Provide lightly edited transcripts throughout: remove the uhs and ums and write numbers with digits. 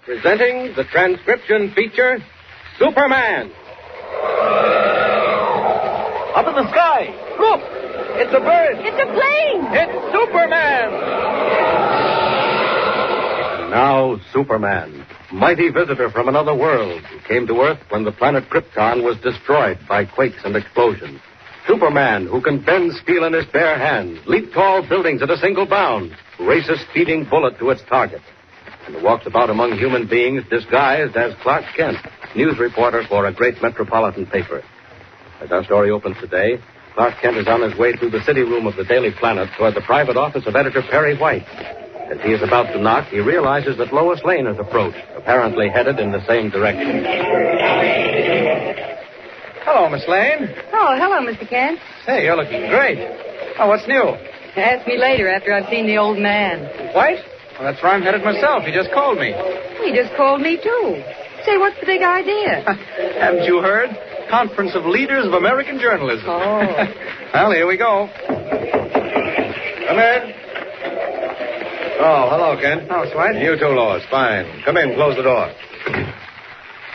presenting the transcription feature, Superman. Up in the sky. Look! It's a bird. It's a plane. It's Superman. And now, Superman, mighty visitor from another world, who came to Earth when the planet Krypton was destroyed by quakes and explosions. Superman, who can bend steel in his bare hands, leap tall buildings at a single bound, race a speeding bullet to its target, and who walks about among human beings disguised as Clark Kent, news reporter for a great metropolitan paper. As our story opens today, Clark Kent is on his way through the city room of the Daily Planet toward the private office of editor Perry White. As he is about to knock, he realizes that Lois Lane has approached, apparently headed in the same direction. Hello, Miss Lane. Oh, hello, Mr. Kent. Hey, you're looking great. Oh, what's new? Ask me later after I've seen the old man. White? Well, that's where I'm headed myself. He just called me. He just called me, too. Say, what's the big idea? Haven't you heard? Conference of Leaders of American Journalism. Oh. Well, here we go. Come in. Oh, hello, Kent. Oh, White. You too, Lois. Fine. Come in. Close the door.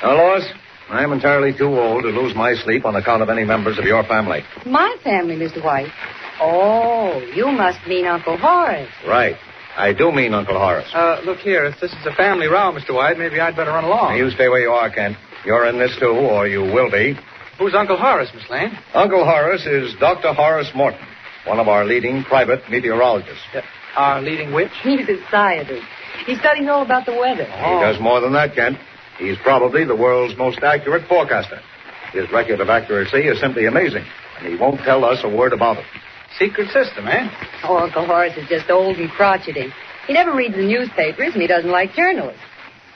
Now, Lois, I'm entirely too old to lose my sleep on account of any members of your family. My family, Mr. White. Oh, you must mean Uncle Horace. Right. I do mean Uncle Horace. Look here. If this is a family row, Mr. White, maybe I'd better run along. Now, you stay where you are, Kent. You're in this, too, or you will be. Who's Uncle Horace, Miss Lane? Uncle Horace is Dr. Horace Morton, one of our leading private meteorologists. Our leading witch? He's a scientist. He studies all about the weather. He does more than that, Kent. He's probably the world's most accurate forecaster. His record of accuracy is simply amazing, and he won't tell us a word about it. Secret system, eh? Oh, Uncle Horace is just old and crotchety. He never reads the newspapers, and he doesn't like journalists.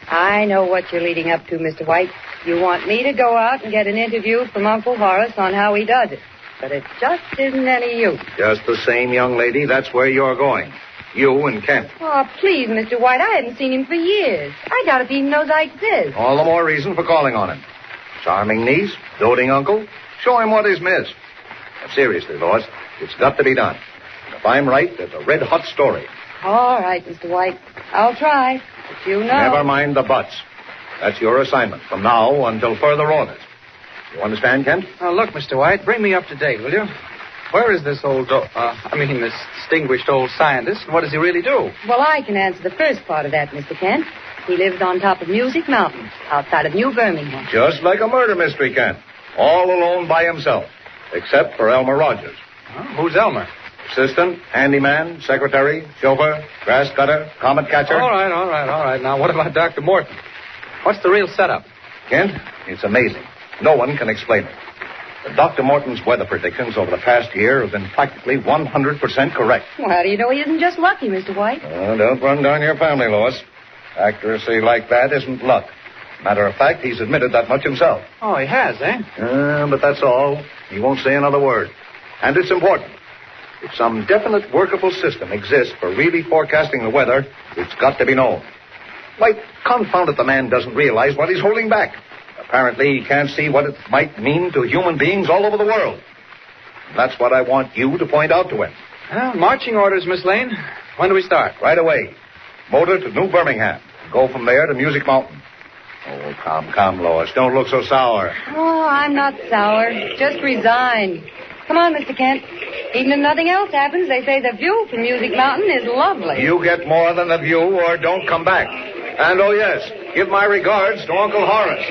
I know what you're leading up to, Mr. White. You want me to go out and get an interview from Uncle Horace on how he does it. But it just isn't any use. Just the same, young lady, that's where you're going. You and Kent. Oh, please, Mr. White, I hadn't seen him for years. I doubt if he even knows I exist. All the more reason for calling on him. Charming niece, doting uncle, show him what is missed. Now, seriously, Lois, it's got to be done. If I'm right, there's a red-hot story. All right, Mr. White. I'll try. But you know... Never mind the buts. That's your assignment from now until further orders. You understand, Kent? Now, look, Mr. White, bring me up to date, will you? Where is this this distinguished old scientist, and what does he really do? Well, I can answer the first part of that, Mr. Kent. He lives on top of Music Mountain, outside of New Birmingham. Just like a murder mystery, Kent. All alone by himself, except for Elmer Rogers. Oh, who's Elmer? Assistant, handyman, secretary, chauffeur, grass cutter, comet catcher. All right. Now, what about Dr. Morton? What's the real setup? Kent, it's amazing. No one can explain it. But Dr. Morton's weather predictions over the past year have been practically 100% correct. Well, how do you know he isn't just lucky, Mr. White? Don't run down your family, Lois. Accuracy like that isn't luck. Matter of fact, he's admitted that much himself. Oh, he has, eh? But that's all. He won't say another word. And it's important. If some definite workable system exists for really forecasting the weather, it's got to be known. Why, confound it, the man doesn't realize what he's holding back. Apparently, he can't see what it might mean to human beings all over the world. And that's what I want you to point out to him. Well, marching orders, Miss Lane. When do we start? Right away. Motor to New Birmingham. Go from there to Music Mountain. Oh, come, Lois. Don't look so sour. Oh, I'm not sour. Just resigned. Come on, Mr. Kent. Even if nothing else happens, they say the view from Music Mountain is lovely. You get more than the view or don't come back. And, oh, yes, give my regards to Uncle Horace.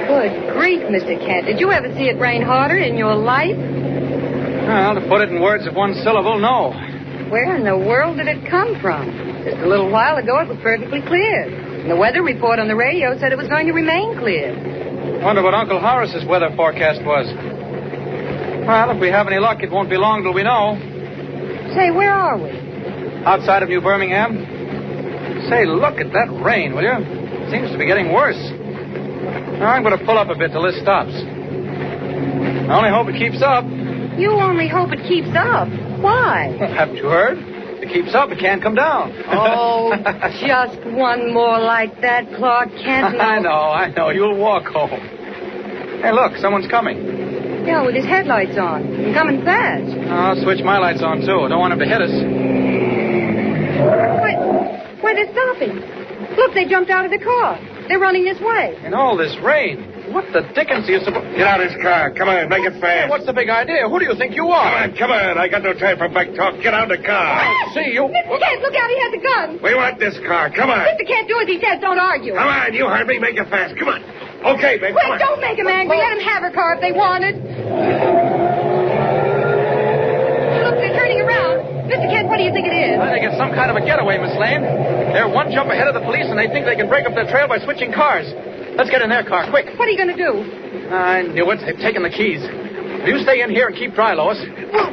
Good grief, Mr. Kent. Did you ever see it rain harder in your life? Well, to put it in words of one syllable, no. Where in the world did it come from? Just a little while ago, it was perfectly clear. And the weather report on the radio said it was going to remain clear. Wonder what Uncle Horace's weather forecast was. Well, if we have any luck, it won't be long till we know. Say, where are we? Outside of New Birmingham. Say, look at that rain, will you? Seems to be getting worse. Now, I'm going to pull up a bit till this stops. I only hope it keeps up. You only hope it keeps up. Why? Haven't you heard? If it keeps up, it can't come down. Oh, just one more like that, Clark Kent. I know. You'll walk home. Hey, look, someone's coming. Yeah, with his headlights on. And coming fast. I'll switch my lights on, too. I don't want him to hit us. Why, they're stopping. Look, they jumped out of the car. They're running this way. In all this rain. What the dickens are you supposed... Get out of this car. Come on, make it fast. What's the big idea? Who do you think you are? Come on. I got no time for back talk. Get out of the car. See, you... Mr. Kent, look out. He has a gun. We want this car. Come on. Mr. Kent, do as he says. Don't argue. Come on. You heard me. Make it fast. Come on. Okay, babe. Come Wait, on. don't make him angry. Let him have her car if they want it. Look, they're turning around. Mr. Kent, what do you think it is? I think it's some kind of a getaway, Miss Lane. They're one jump ahead of the police, and they think they can break up their trail by switching cars. Let's get in their car, quick. What are you going to do? I knew it. They've taken the keys. You stay in here and keep dry, Lois.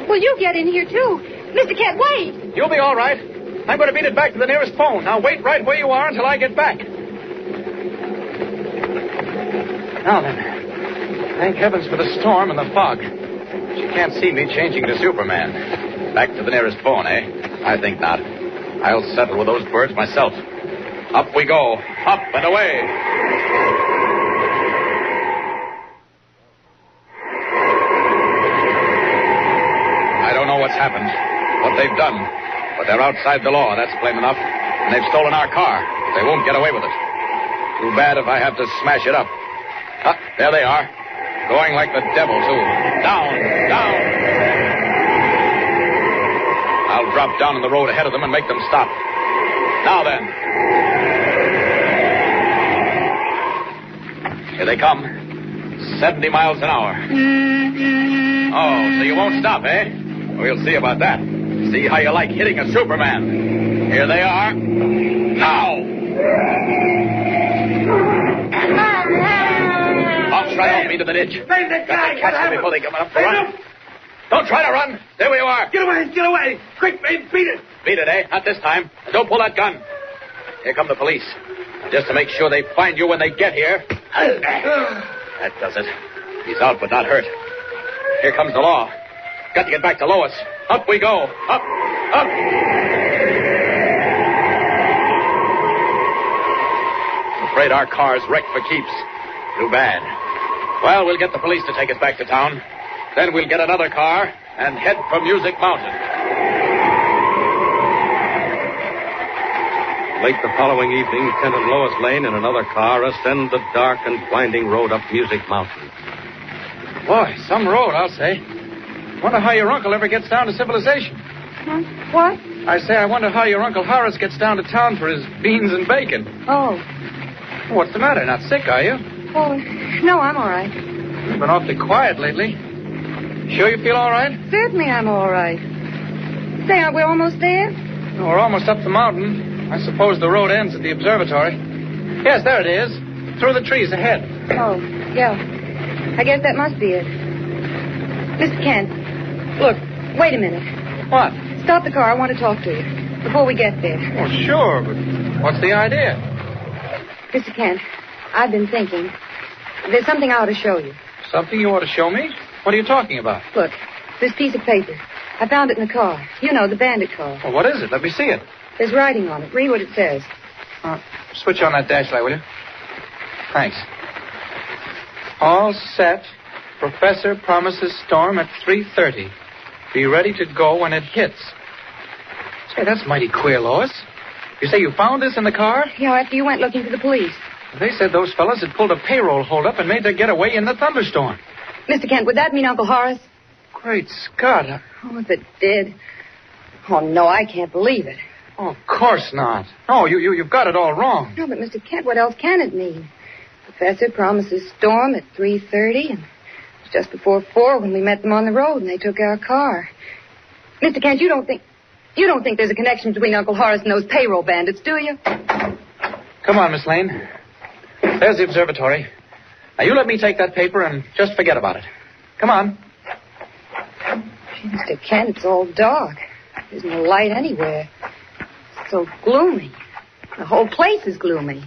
Well, you get in here, too. Mr. Kent, wait. You'll be all right. I'm going to beat it back to the nearest phone. Now wait right where you are until I get back. Now then. Thank heavens for the storm and the fog. She can't see me changing to Superman. Back to the nearest phone, eh? I think not. I'll settle with those birds myself. Up we go. Up and away. I don't know what's happened, what they've done, but they're outside the law, that's plain enough. And they've stolen our car. They won't get away with it. Too bad if I have to smash it up. Ah, there they are. Going like the devil, too. Down, down. I'll drop down in the road ahead of them and make them stop. Now then. Here they come. 70 miles an hour. Oh, so you won't stop, eh? We'll see about that. See how you like hitting a Superman. Here they are. Now! I'll try to help me to the ditch. Save the guy. Catch them before they come up to run. Don't try to run. There we are. Get away. Get away. Quick, babe. Beat it. Beat it, eh? Not this time. And don't pull that gun. Here come the police. Just to make sure they find you when they get here. That does it. He's out but not hurt. Here comes the law. Got to get back to Lois. Up we go. Up, up. Afraid our car's wrecked for keeps. Too bad. Well, we'll get the police to take us back to town. Then we'll get another car and head for Music Mountain. Late the following evening, Kent and Lois Lane in another car ascend the dark and winding road up Music Mountain. Boy, some road, I'll say. Wonder how your uncle ever gets down to civilization. Huh? What? I say, I wonder how your Uncle Horace gets down to town for his beans and bacon. Oh. What's the matter? Not sick, are you? Oh, no, I'm all right. You've been awfully quiet lately. Sure you feel all right? Certainly I'm all right. Say, aren't we almost there? Well, we're almost up the mountain. I suppose the road ends at the observatory. Yes, there it is. Through the trees ahead. Oh, yeah. I guess that must be it. Mr. Kent, look, wait a minute. What? Stop the car. I want to talk to you before we get there. Oh, sure, but what's the idea? Mr. Kent, I've been thinking. There's something I ought to show you. Something you ought to show me? What are you talking about? Look, this piece of paper. I found it in the car. You know, the bandit car. Well, what is it? Let me see it. There's writing on it. Read what it says. Switch on that dash light, will you? Thanks. All set. Professor promises storm at 3:30. Be ready to go when it hits. Say, that's mighty queer, Lois. You say you found this in the car? Yeah, after you went looking for the police. They said those fellas had pulled a payroll holdup and made their getaway in the thunderstorm. Mr. Kent, would that mean Uncle Horace? Great Scott. Oh, if it did. Oh, no, I can't believe it. Oh, of course not. Oh, you've got it all wrong. No, but Mr. Kent, what else can it mean? Professor promises storm at 3:30, and it was just before 4 when we met them on the road and they took our car. Mr. Kent, you don't think there's a connection between Uncle Horace and those payroll bandits, do you? Come on, Miss Lane. There's the observatory. Now, you let me take that paper and just forget about it. Come on. Gee, Mr. Kent, it's all dark. There's no light anywhere. It's so gloomy. The whole place is gloomy.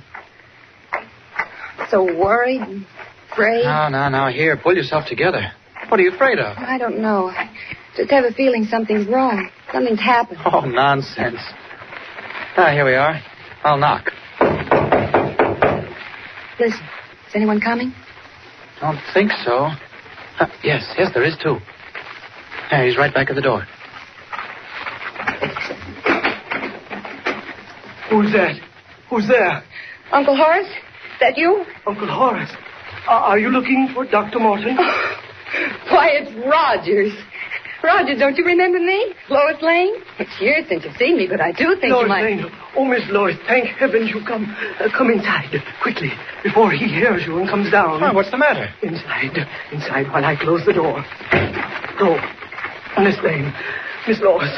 So worried and afraid. Now, here, pull yourself together. What are you afraid of? I don't know. I just have a feeling something's wrong. Something's happened. Oh, nonsense. Here we are. I'll knock. Listen, is anyone coming? Don't think so. Yes, there is, too. There, he's right back at the door. Who's that? Who's there? Uncle Horace, is that you? Uncle Horace. Are you looking for Dr. Morton? Why, it's Rogers. Rogers, don't you remember me? Lois Lane? It's years since you've seen me, but I do think Lois you might... Lane. Oh, Miss Lois, thank heavens you come. Come inside, quickly, before he hears you and comes down. Oh, what's the matter? Inside while I close the door. Go. Miss Lane, Miss Lois,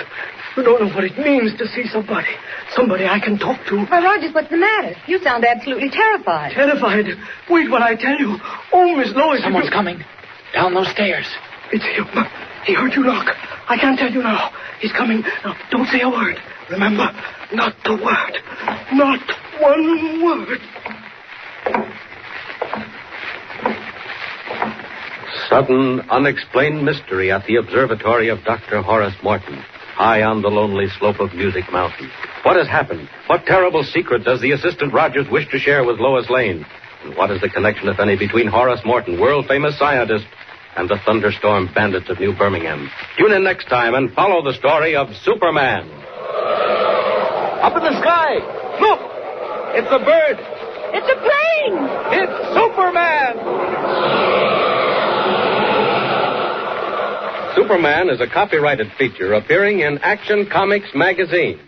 you don't know what it means to see somebody. Somebody I can talk to. Why, Rogers, what's the matter? You sound absolutely terrified. Terrified? Wait while I tell you. Oh, Miss Lois... Someone's coming. Down those stairs. It's him. He heard you knock. I can't tell you now. He's coming. Now, don't say a word. Remember, not a word. Not one word. Sudden, unexplained mystery at the observatory of Dr. Horace Morton, high on the lonely slope of Music Mountain. What has happened? What terrible secret does the assistant Rogers wish to share with Lois Lane? And what is the connection, if any, between Horace Morton, world-famous scientist, and the thunderstorm bandits of New Birmingham? Tune in next time and follow the story of Superman. Up in the sky. Look! It's a bird. It's a plane! It's Superman! Superman is a copyrighted feature appearing in Action Comics magazine.